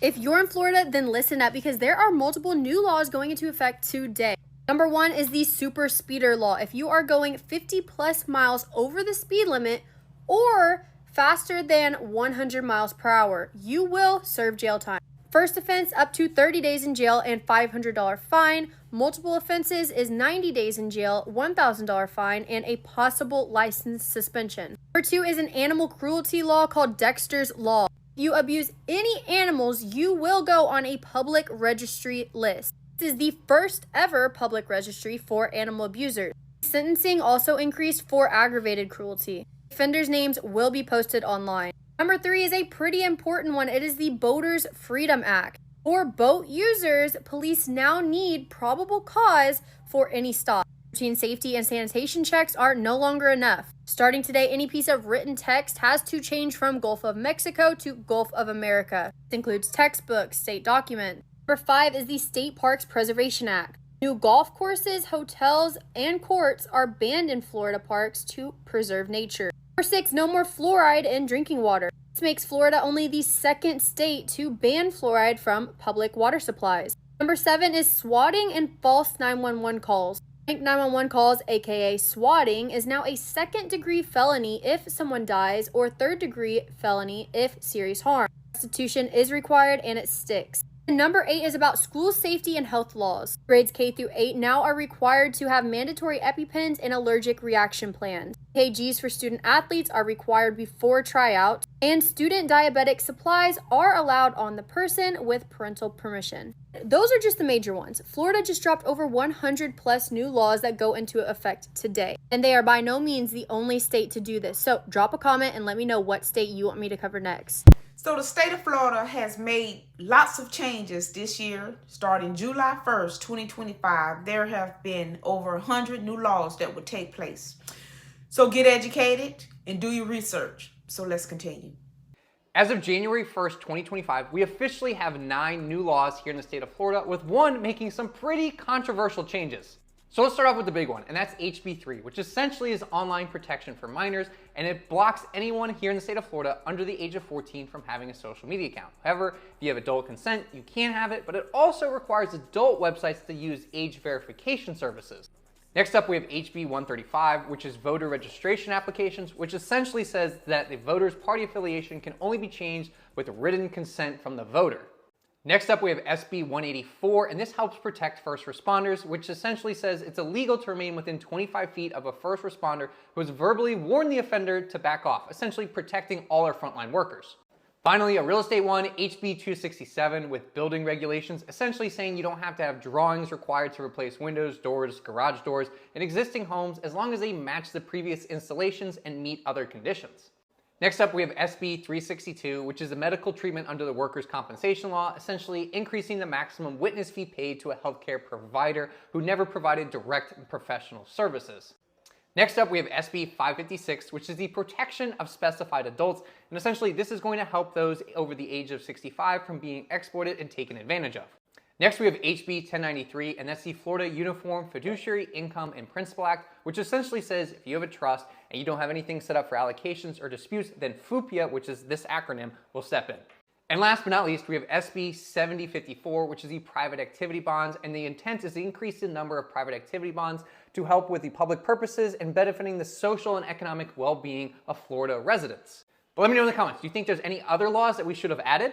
If you're in Florida, then listen up because there are multiple new laws going into effect today. Number one is the super speeder law. If you are going 50 plus miles over the speed limit or faster than 100 miles per hour, you will serve jail time. First offense, up to 30 days in jail and $500 fine. Multiple offenses is 90 days in jail, $1,000 fine, and a possible license suspension. Number two is an animal cruelty law called Dexter's Law. If you abuse any animals, you will go on a public registry list. This is the first ever public registry for animal abusers. Sentencing also increased for aggravated cruelty. Offenders' names will be posted online. Number three is a pretty important one. It is the Boaters Freedom Act. For boat users, police now need probable cause for any stop. Routine safety and sanitation checks are no longer enough. Starting today, any piece of written text has to change from Gulf of Mexico to Gulf of America. This includes textbooks, state documents. Number five is the State Parks Preservation Act. New golf courses, hotels, and courts are banned in Florida parks to preserve nature. Number six, no more fluoride in drinking water. This makes Florida only the second state to ban fluoride from public water supplies. Number seven is swatting and false 911 calls. Prank 911 calls, aka swatting, is now a second-degree felony if someone dies or third-degree felony if serious harm. Restitution is required and it sticks. And number eight is about school safety and health laws. Grades K through 8 now are required to have mandatory EpiPens and allergic reaction plans. EKGs for student athletes are required before tryout, and student diabetic supplies are allowed on the person with parental permission. Those are just the major ones. Florida just dropped over 100 plus new laws that go into effect today, and they are by no means the only state to do this. So drop a comment and let me know what state you want me to cover next. So the state of Florida has made lots of changes this year. Starting July 1st, 2025, there have been over 100 new laws that would take place. So get educated and do your research. So let's continue. As of January 1st, 2025, we officially have 9 new laws here in the state of Florida, with one making some pretty controversial changes. So let's start off with the big one, and that's HB 3, which essentially is online protection for minors, and it blocks anyone here in the state of Florida under the age of 14 from having a social media account. However, if you have adult consent, you can have it, but it also requires adult websites to use age verification services. Next up, we have HB 135, which is voter registration applications, which essentially says that the voter's party affiliation can only be changed with written consent from the voter. Next up, we have SB 184, and this helps protect first responders, which essentially says it's illegal to remain within 25 feet of a first responder who has verbally warned the offender to back off, essentially protecting all our frontline workers. Finally, a real estate one, HB 267, with building regulations, essentially saying you don't have to have drawings required to replace windows, doors, garage doors in existing homes as long as they match the previous installations and meet other conditions. Next up, we have SB 362, which is a medical treatment under the Workers' Compensation Law, essentially increasing the maximum witness fee paid to a healthcare provider who never provided direct professional services. Next up, we have SB 556, which is the protection of specified adults, and essentially this is going to help those over the age of 65 from being exploited and taken advantage of. Next, we have HB 1093, and that's the Florida Uniform Fiduciary Income and Principal Act, which essentially says if you have a trust and you don't have anything set up for allocations or disputes, then FUPIA, which is this acronym, will step in. And last but not least, we have SB 7054, which is the private activity bonds, and the intent is to increase the number of private activity bonds to help with the public purposes and benefiting the social and economic well-being of Florida residents. But let me know in the comments, do you think there's any other laws that we should have added?